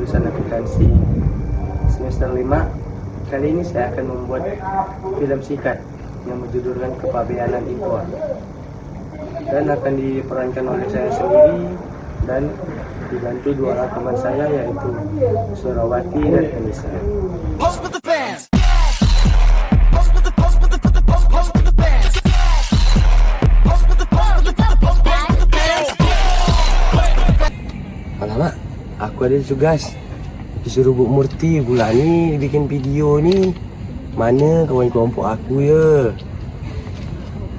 jurusan akuntansi semester 5. Kali ini saya akan membuat film singkat yang berjudulkan Kepabeanan Impor, dan akan diperankan oleh saya sendiri dan dibantu dua orang teman saya, yaitu Surawati dan Anissa. Alamak, aku ada tugas. Disuruh Bu Murti pula ni bikin video ni. Mana kawan kelompok aku ya?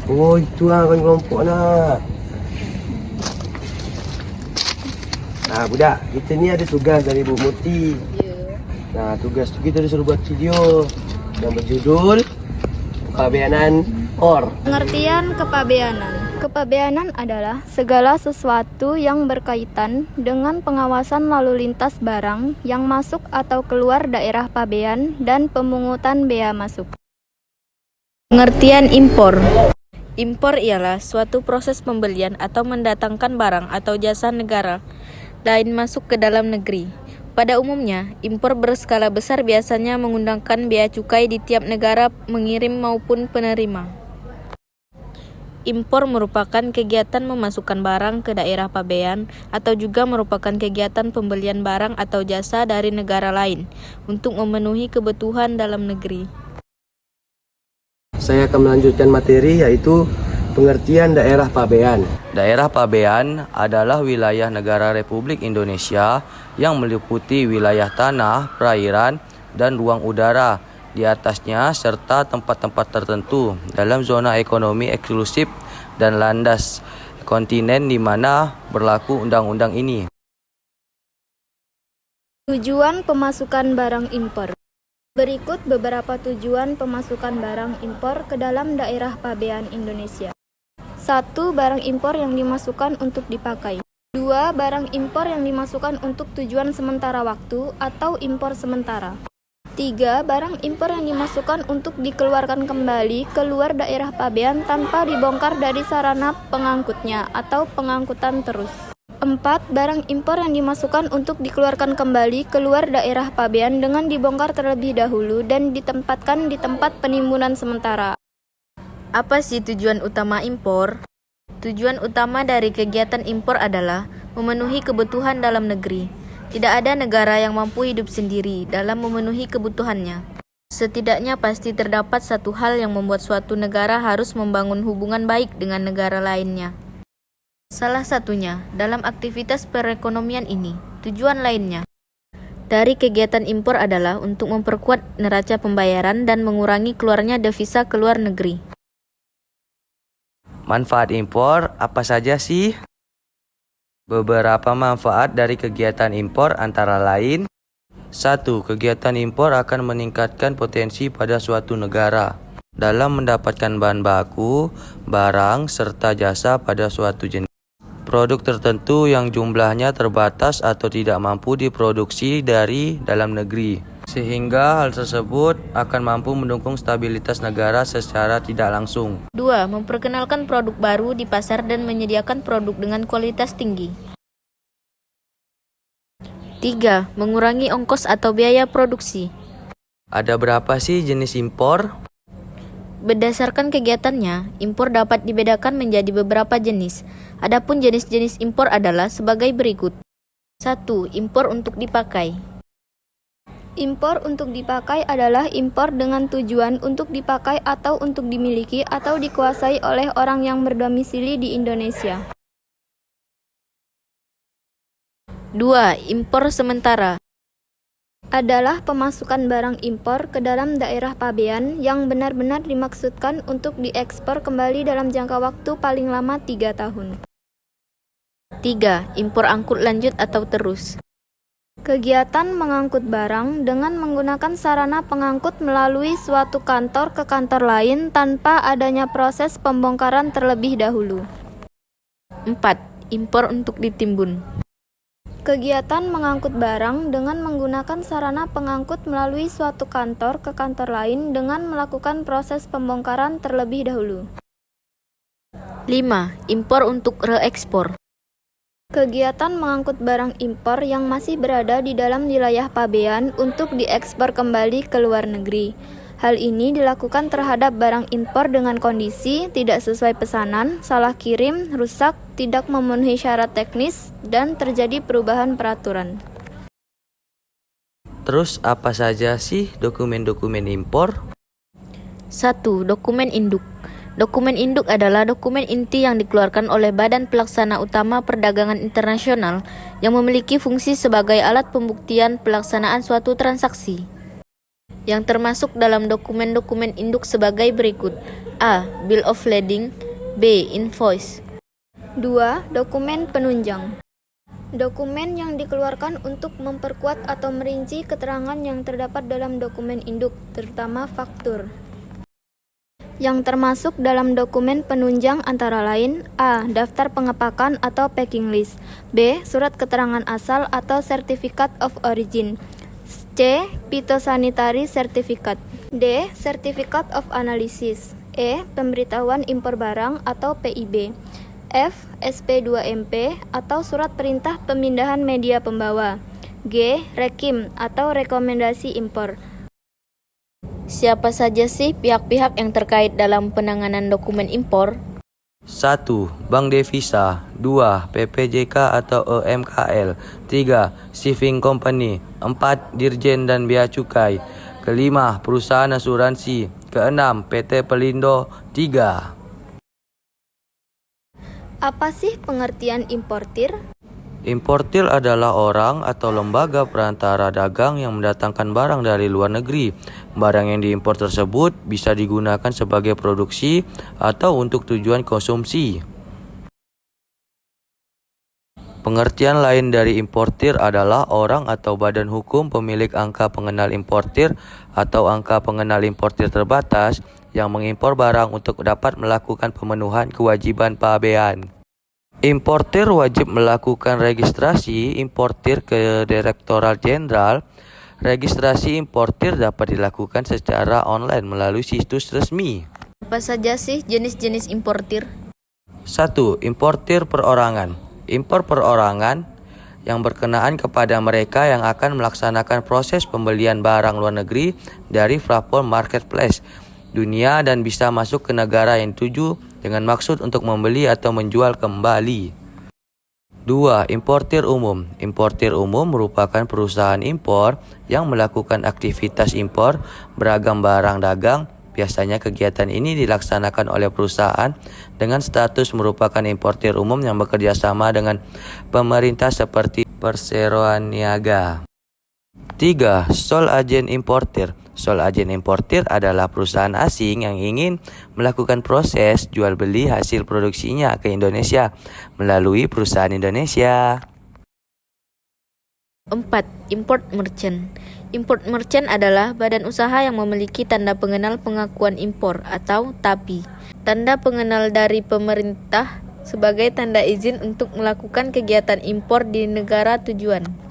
Oh, itu lah kawan kelompok nak. Nah, budak, kita ni ada tugas dari Bu Murti. Nah, tugas tu kita disuruh buat video yang berjudul Kepabeanan Impor. Pengertian kepabeanan. Kepabeanan adalah segala sesuatu yang berkaitan dengan pengawasan lalu lintas barang yang masuk atau keluar daerah pabean dan pemungutan bea masuk. Pengertian impor. Impor ialah suatu proses pembelian atau mendatangkan barang atau jasa negara lain masuk ke dalam negeri. Pada umumnya, impor berskala besar biasanya menggunakan bea cukai di tiap negara mengirim maupun penerima. Impor merupakan kegiatan memasukkan barang ke daerah pabean atau juga merupakan kegiatan pembelian barang atau jasa dari negara lain untuk memenuhi kebutuhan dalam negeri. Saya akan melanjutkan materi, yaitu pengertian daerah pabean. Daerah pabean adalah wilayah negara Republik Indonesia yang meliputi wilayah tanah, perairan, dan ruang udara di atasnya serta tempat-tempat tertentu dalam zona ekonomi eksklusif dan landas kontinen di mana berlaku undang-undang ini. Tujuan pemasukan barang impor. Berikut beberapa tujuan pemasukan barang impor ke dalam daerah pabean Indonesia. 1. Barang impor yang dimasukkan untuk dipakai. 2. Barang impor yang dimasukkan untuk tujuan sementara waktu atau impor sementara. 3. Barang impor yang dimasukkan untuk dikeluarkan kembali keluar daerah pabean tanpa dibongkar dari sarana pengangkutnya atau pengangkutan terus. 4. Barang impor yang dimasukkan untuk dikeluarkan kembali keluar daerah pabean dengan dibongkar terlebih dahulu dan ditempatkan di tempat penimbunan sementara. Apa sih tujuan utama impor? Tujuan utama dari kegiatan impor adalah memenuhi kebutuhan dalam negeri. Tidak ada negara yang mampu hidup sendiri dalam memenuhi kebutuhannya. Setidaknya pasti terdapat satu hal yang membuat suatu negara harus membangun hubungan baik dengan negara lainnya. Salah satunya dalam aktivitas perekonomian ini. Tujuan lainnya dari kegiatan impor adalah untuk memperkuat neraca pembayaran dan mengurangi keluarnya devisa ke luar negeri. Manfaat impor apa saja sih? Beberapa manfaat dari kegiatan impor antara lain: 1. Kegiatan impor akan meningkatkan potensi pada suatu negara dalam mendapatkan bahan baku, barang, serta jasa pada suatu jenis produk tertentu yang jumlahnya terbatas atau tidak mampu diproduksi dari dalam negeri, sehingga hal tersebut akan mampu mendukung stabilitas negara secara tidak langsung. 2. Memperkenalkan produk baru di pasar dan menyediakan produk dengan kualitas tinggi. 3. Mengurangi ongkos atau biaya produksi. Ada berapa sih jenis impor? Berdasarkan kegiatannya, impor dapat dibedakan menjadi beberapa jenis. Adapun jenis-jenis impor adalah sebagai berikut. 1. Impor untuk dipakai. Impor untuk dipakai adalah impor dengan tujuan untuk dipakai atau untuk dimiliki atau dikuasai oleh orang yang berdomisili di Indonesia. 2. Impor sementara adalah pemasukan barang impor ke dalam daerah pabean yang benar-benar dimaksudkan untuk diekspor kembali dalam jangka waktu paling lama 3 tahun. 3. Impor angkut lanjut atau terus. Kegiatan mengangkut barang dengan menggunakan sarana pengangkut melalui suatu kantor ke kantor lain tanpa adanya proses pembongkaran terlebih dahulu. 4. Impor untuk ditimbun. Kegiatan mengangkut barang dengan menggunakan sarana pengangkut melalui suatu kantor ke kantor lain dengan melakukan proses pembongkaran terlebih dahulu. 5. Impor untuk reekspor. Kegiatan mengangkut barang impor yang masih berada di dalam wilayah pabean untuk diekspor kembali ke luar negeri. Hal ini dilakukan terhadap barang impor dengan kondisi tidak sesuai pesanan, salah kirim, rusak, tidak memenuhi syarat teknis, dan terjadi perubahan peraturan. Terus apa saja sih dokumen-dokumen impor? 1. Dokumen induk. Dokumen induk adalah dokumen inti yang dikeluarkan oleh Badan Pelaksana Utama Perdagangan Internasional yang memiliki fungsi sebagai alat pembuktian pelaksanaan suatu transaksi. Yang termasuk dalam dokumen-dokumen induk sebagai berikut. A. Bill of lading. B. Invoice. 2. Dokumen penunjang. Dokumen yang dikeluarkan untuk memperkuat atau merinci keterangan yang terdapat dalam dokumen induk, terutama faktur. Yang termasuk dalam dokumen penunjang antara lain A. Daftar pengepakan atau packing list. B. Surat keterangan asal atau Certificate of Origin. C. Phytosanitary Certificate. D. Certificate of Analysis. E. Pemberitahuan impor barang atau PIB. F. SP2MP atau Surat Perintah Pemindahan Media Pembawa. G. Rekim atau Rekomendasi Impor. Siapa saja sih pihak-pihak yang terkait dalam penanganan dokumen impor? 1. Bank Devisa. 2. PPJK atau EMKL. 3. Shipping Company. 4. Dirjen dan Bea Cukai. Kelima, perusahaan asuransi. Keenam, PT Pelindo. 3. Apa sih pengertian importir? Importir adalah orang atau lembaga perantara dagang yang mendatangkan barang dari luar negeri. Barang yang diimpor tersebut bisa digunakan sebagai produksi atau untuk tujuan konsumsi. Pengertian lain dari importir adalah orang atau badan hukum pemilik angka pengenal importir atau angka pengenal importir terbatas yang mengimpor barang untuk dapat melakukan pemenuhan kewajiban pabean. Importir wajib melakukan registrasi importir ke Direktorat Jenderal. Registrasi importir dapat dilakukan secara online melalui situs resmi. Apa saja sih jenis-jenis importir? 1. Importir perorangan. Impor perorangan yang berkenaan kepada mereka yang akan melaksanakan proses pembelian barang luar negeri dari platform marketplace dunia dan bisa masuk ke negara yang dituju dengan maksud untuk membeli atau menjual kembali. 2. Importir umum. Importir umum merupakan perusahaan impor yang melakukan aktivitas impor beragam barang dagang. Biasanya kegiatan ini dilaksanakan oleh perusahaan dengan status merupakan importir umum yang bekerja sama dengan pemerintah seperti perseroan niaga. 3. Sole agen importir. Sole agen importir adalah perusahaan asing yang ingin melakukan proses jual beli hasil produksinya ke Indonesia melalui perusahaan Indonesia. 4. Import merchant. Import merchant adalah badan usaha yang memiliki tanda pengenal pengakuan impor atau TAPI. Tanda pengenal dari pemerintah sebagai tanda izin untuk melakukan kegiatan impor di negara tujuan.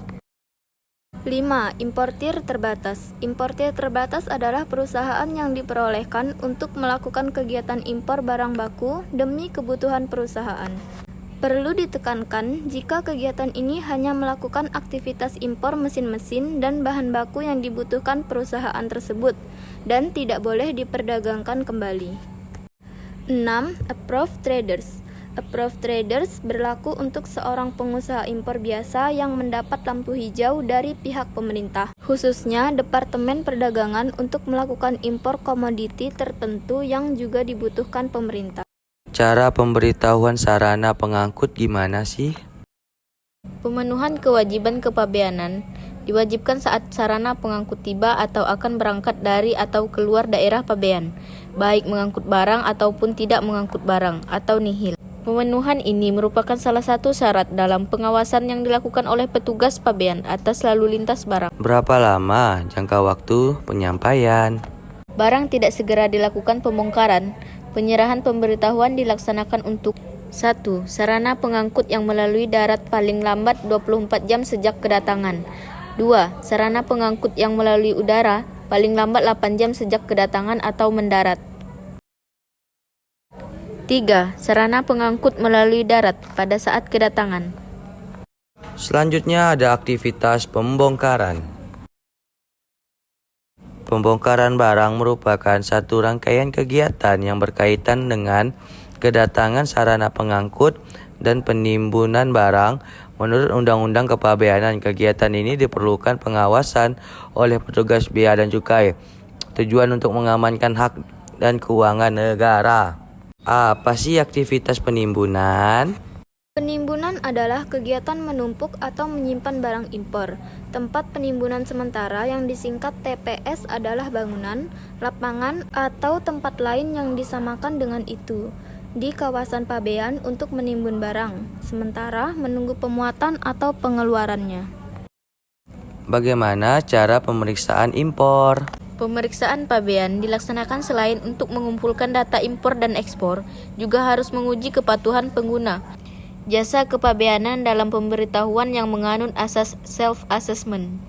5. Importir terbatas. Importir terbatas adalah perusahaan yang diperolehkan untuk melakukan kegiatan impor barang baku demi kebutuhan perusahaan. Perlu ditekankan jika kegiatan ini hanya melakukan aktivitas impor mesin-mesin dan bahan baku yang dibutuhkan perusahaan tersebut dan tidak boleh diperdagangkan kembali. 6. Approved traders. Approved traders berlaku untuk seorang pengusaha impor biasa yang mendapat lampu hijau dari pihak pemerintah, khususnya Departemen Perdagangan untuk melakukan impor komoditi tertentu yang juga dibutuhkan pemerintah. Cara pemberitahuan sarana pengangkut gimana sih? Pemenuhan kewajiban kepabeanan diwajibkan saat sarana pengangkut tiba atau akan berangkat dari atau keluar daerah pabean, baik mengangkut barang ataupun tidak mengangkut barang atau nihil. Pemenuhan ini merupakan salah satu syarat dalam pengawasan yang dilakukan oleh petugas pabean atas lalu lintas barang. Berapa lama jangka waktu penyampaian? Barang tidak segera dilakukan pembongkaran. Penyerahan pemberitahuan dilaksanakan untuk 1. Sarana pengangkut yang melalui darat paling lambat 24 jam sejak kedatangan. 2. Sarana pengangkut yang melalui udara paling lambat 8 jam sejak kedatangan atau mendarat. 3. Sarana pengangkut melalui darat pada saat kedatangan. Selanjutnya ada aktivitas pembongkaran. Pembongkaran barang merupakan satu rangkaian kegiatan yang berkaitan dengan kedatangan sarana pengangkut dan penimbunan barang. Menurut Undang-Undang Kepabeanan, kegiatan ini diperlukan pengawasan oleh petugas bea dan cukai. Tujuan untuk mengamankan hak dan keuangan negara. Apa sih aktivitas penimbunan? Penimbunan adalah kegiatan menumpuk atau menyimpan barang impor. Tempat penimbunan sementara yang disingkat TPS adalah bangunan, lapangan, atau tempat lain yang disamakan dengan itu di kawasan pabean untuk menimbun barang, sementara menunggu pemuatan atau pengeluarannya. Bagaimana cara pemeriksaan impor? Pemeriksaan pabean dilaksanakan selain untuk mengumpulkan data impor dan ekspor, juga harus menguji kepatuhan pengguna jasa kepabeanan dalam pemberitahuan yang menganut asas self-assessment.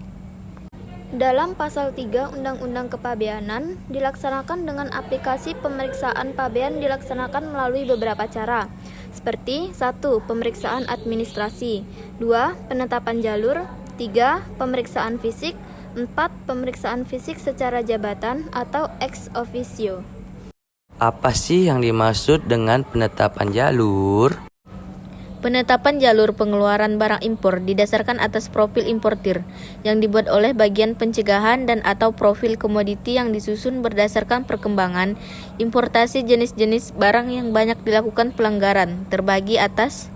Dalam pasal 3 Undang-Undang Kepabeanan dilaksanakan dengan aplikasi pemeriksaan pabean dilaksanakan melalui beberapa cara, seperti 1. Pemeriksaan administrasi, 2. Penetapan jalur, 3. Pemeriksaan fisik, 4. Pemeriksaan fisik secara jabatan atau ex officio. Apa sih yang dimaksud dengan penetapan jalur? Penetapan jalur pengeluaran barang impor didasarkan atas profil importir yang dibuat oleh bagian pencegahan dan atau profil komoditi yang disusun berdasarkan perkembangan importasi jenis-jenis barang yang banyak dilakukan pelanggaran, terbagi atas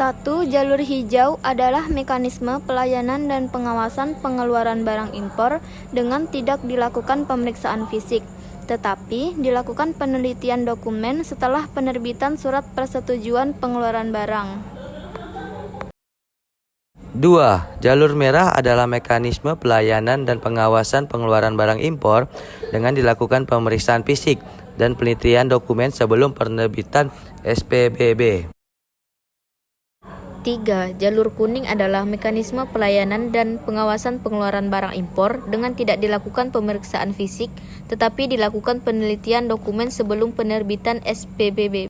1. Jalur hijau adalah mekanisme pelayanan dan pengawasan pengeluaran barang impor dengan tidak dilakukan pemeriksaan fisik, tetapi dilakukan penelitian dokumen setelah penerbitan surat persetujuan pengeluaran barang. 2. Jalur merah adalah mekanisme pelayanan dan pengawasan pengeluaran barang impor dengan dilakukan pemeriksaan fisik dan penelitian dokumen sebelum penerbitan SPBB. 3. Jalur kuning adalah mekanisme pelayanan dan pengawasan pengeluaran barang impor dengan tidak dilakukan pemeriksaan fisik, tetapi dilakukan penelitian dokumen sebelum penerbitan SPBB.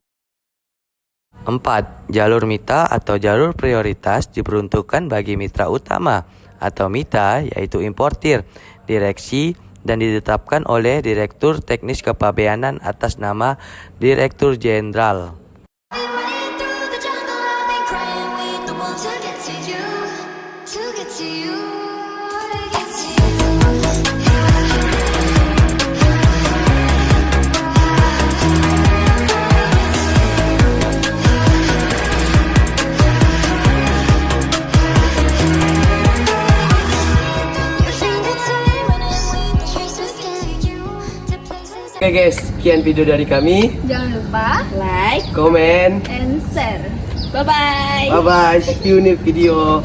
4. Jalur mitra atau jalur prioritas diperuntukkan bagi mitra utama atau mitra, yaitu importir, direksi, dan ditetapkan oleh Direktur Teknis Kepabeanan atas nama Direktur Jenderal. Oke guys, sekian video dari kami. Jangan lupa Komen. and share. Bye bye. See you in the video.